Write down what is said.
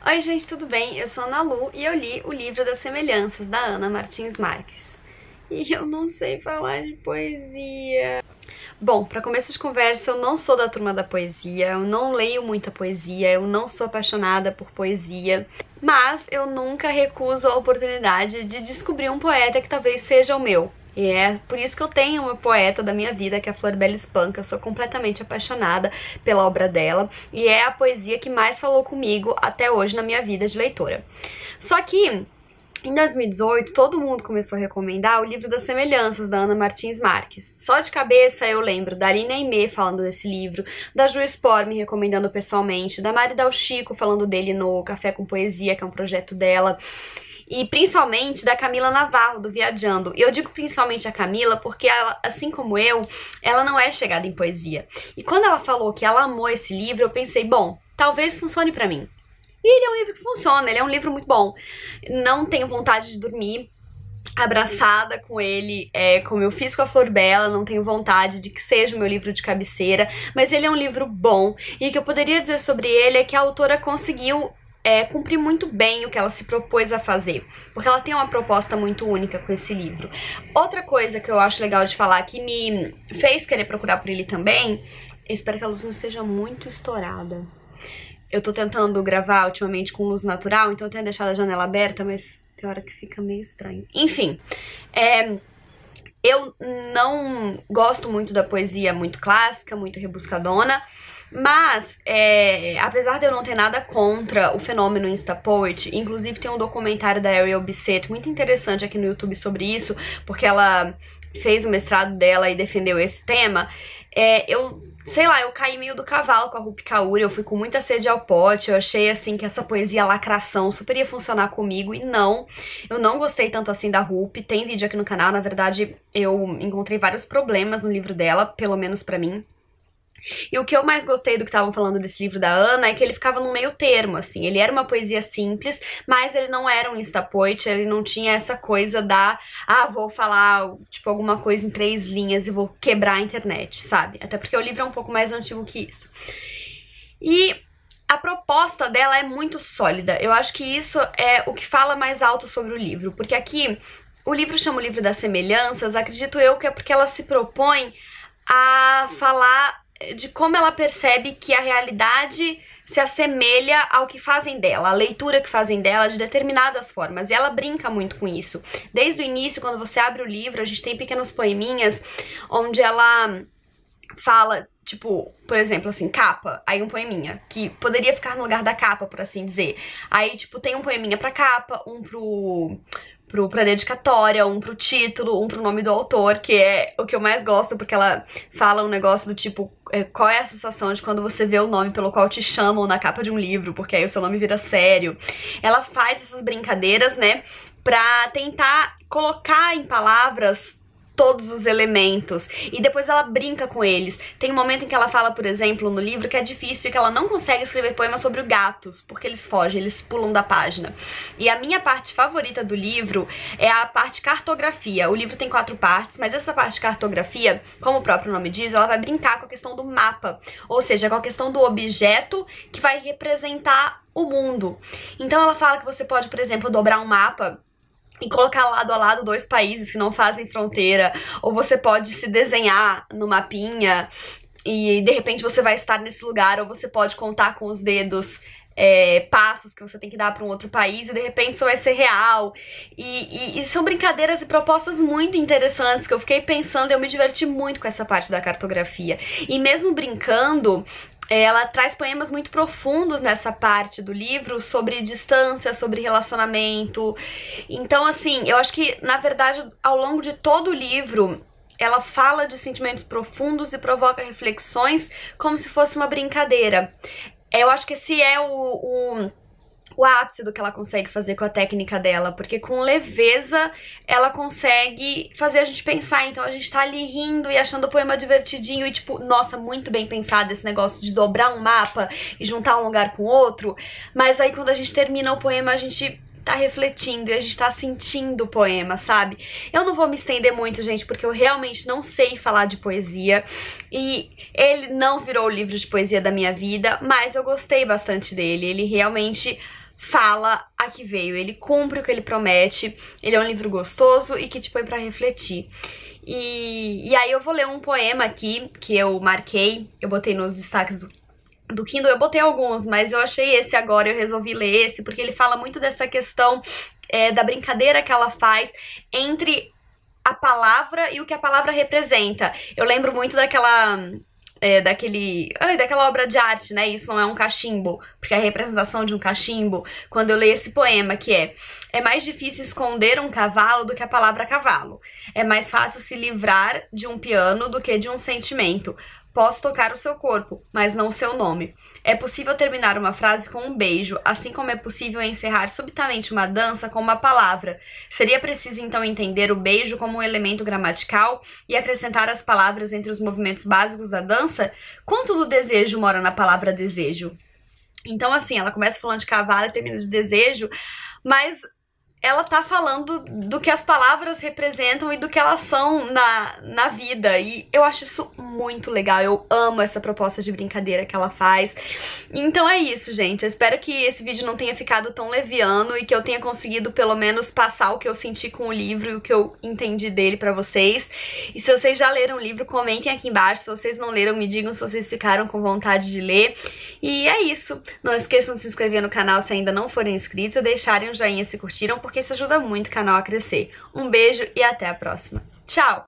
Oi gente, tudo bem? Eu sou a Ana Lu e eu li o livro das Semelhanças, da Ana Martins Marques. E eu não sei falar de poesia. Bom, pra começo de conversa, eu não sou da turma da poesia, eu não leio muita poesia, eu não sou apaixonada por poesia, mas eu nunca recuso a oportunidade de descobrir um poeta que talvez seja o meu. E é por isso que eu tenho uma poeta da minha vida, que é a Floribela Espanca. Eu sou completamente apaixonada pela obra dela e é a poesia que mais falou comigo até hoje na minha vida de leitora. Só que em 2018, todo mundo começou a recomendar o livro das Semelhanças, da Ana Martins Marques. Só de cabeça eu lembro da Aline Aimee falando desse livro, da Ju Spor me recomendando pessoalmente, da Mari Dal Chico falando dele no Café com Poesia, que é um projeto dela. E principalmente da Camila Navarro, do Viajando. E eu digo principalmente a Camila porque ela, assim como eu, ela não é chegada em poesia. E quando ela falou que ela amou esse livro, eu pensei, bom, talvez funcione pra mim. E ele é um livro que funciona, ele é um livro muito bom. Não tenho vontade de dormir abraçada com ele, como eu fiz com a Floribela, não tenho vontade de que seja o meu livro de cabeceira, mas ele é um livro bom. E o que eu poderia dizer sobre ele é que a autora conseguiu cumprir muito bem o que ela se propôs a fazer, porque ela tem uma proposta muito única com esse livro. Outra coisa que eu acho legal de falar, que me fez querer procurar por ele também, eu espero que a luz não esteja muito estourada. Eu tô tentando gravar ultimamente com luz natural, então eu tenho deixado a janela aberta, mas tem hora que fica meio estranho. Enfim, eu não gosto muito da poesia muito clássica, muito rebuscadona, mas, apesar de eu não ter nada contra o fenômeno Instapoet, inclusive tem um documentário da Ariel Bissett muito interessante aqui no YouTube sobre isso, porque ela fez o mestrado dela e defendeu esse tema, sei lá, eu caí meio do cavalo com a Rupi Kaur, eu fui com muita sede ao pote, eu achei assim que essa poesia lacração super ia funcionar comigo e não, eu não gostei tanto assim da Rupi. Tem vídeo aqui no canal, na verdade eu encontrei vários problemas no livro dela, pelo menos pra mim. E o que eu mais gostei do que estavam falando desse livro da Ana é que ele ficava no meio termo, assim. Ele era uma poesia simples, mas ele não era um instapoet, ele não tinha essa coisa da, vou falar, tipo, alguma coisa em 3 linhas e vou quebrar a internet, sabe? Até porque o livro é um pouco mais antigo que isso. E a proposta dela é muito sólida. Eu acho que isso é o que fala mais alto sobre o livro, porque aqui o livro chama o livro das semelhanças, acredito eu que é porque ela se propõe a falar de como ela percebe que a realidade se assemelha ao que fazem dela, a leitura que fazem dela de determinadas formas, e ela brinca muito com isso. Desde o início, quando você abre o livro, a gente tem pequenos poeminhas onde ela fala, tipo, por exemplo, assim, capa, aí um poeminha, que poderia ficar no lugar da capa, por assim dizer. Aí, tipo, tem um poeminha pra capa, um pra dedicatória, um pro título, um pro nome do autor, que é o que eu mais gosto, porque ela fala um negócio do tipo, qual é a sensação de quando você vê o nome pelo qual te chamam na capa de um livro, porque aí o seu nome vira sério. Ela faz essas brincadeiras, né, pra tentar colocar em palavras todos os elementos, e depois ela brinca com eles. Tem um momento em que ela fala, por exemplo, no livro, que é difícil e que ela não consegue escrever poemas sobre gatos, porque eles fogem, eles pulam da página. E a minha parte favorita do livro é a parte cartografia. O livro tem 4 partes, mas essa parte cartografia, como o próprio nome diz, ela vai brincar com a questão do mapa, ou seja, com a questão do objeto que vai representar o mundo. Então ela fala que você pode, por exemplo, dobrar um mapa e colocar lado a lado 2 países que não fazem fronteira, ou você pode se desenhar no mapinha e de repente você vai estar nesse lugar, ou você pode contar com os dedos passos que você tem que dar para um outro país e de repente isso vai ser real. E são brincadeiras e propostas muito interessantes que eu fiquei pensando, eu me diverti muito com essa parte da cartografia. E mesmo brincando, ela traz poemas muito profundos nessa parte do livro sobre distância, sobre relacionamento. Então, assim, eu acho que, na verdade, ao longo de todo o livro, ela fala de sentimentos profundos e provoca reflexões como se fosse uma brincadeira. Eu acho que esse é o ápice do que ela consegue fazer com a técnica dela, porque com leveza ela consegue fazer a gente pensar. Então a gente tá ali rindo e achando o poema divertidinho e tipo, nossa, muito bem pensado esse negócio de dobrar um mapa e juntar um lugar com outro, mas aí quando a gente termina o poema a gente tá refletindo e a gente tá sentindo o poema, sabe? Eu não vou me estender muito, gente, porque eu realmente não sei falar de poesia e ele não virou o livro de poesia da minha vida, mas eu gostei bastante dele. Ele realmente fala a que veio, ele cumpre o que ele promete, ele é um livro gostoso e que te põe pra refletir. E aí eu vou ler um poema aqui que eu marquei, eu botei nos destaques do Kindle, eu botei alguns, mas eu achei esse agora, eu resolvi ler esse, porque ele fala muito dessa questão da brincadeira que ela faz entre a palavra e o que a palavra representa. Eu lembro muito daquela obra de arte, né? Isso não é um cachimbo, porque é a representação de um cachimbo, quando eu leio esse poema, que é mais difícil esconder um cavalo do que a palavra cavalo. É mais fácil se livrar de um piano do que de um sentimento. Posso tocar o seu corpo, mas não o seu nome. É possível terminar uma frase com um beijo, assim como é possível encerrar subitamente uma dança com uma palavra. Seria preciso então entender o beijo como um elemento gramatical e acrescentar as palavras entre os movimentos básicos da dança? Quanto do desejo mora na palavra desejo? Então, assim, ela começa falando de cavalo e termina de desejo, mas ela tá falando do que as palavras representam e do que elas são na vida. E eu acho isso muito legal. Eu amo essa proposta de brincadeira que ela faz. Então é isso, gente. Eu espero que esse vídeo não tenha ficado tão leviano e que eu tenha conseguido pelo menos passar o que eu senti com o livro e o que eu entendi dele pra vocês. E se vocês já leram o livro, comentem aqui embaixo. Se vocês não leram, me digam se vocês ficaram com vontade de ler. E é isso. Não esqueçam de se inscrever no canal se ainda não forem inscritos e deixarem um joinha se curtiram, porque isso ajuda muito o canal a crescer. Um beijo e até a próxima. Tchau!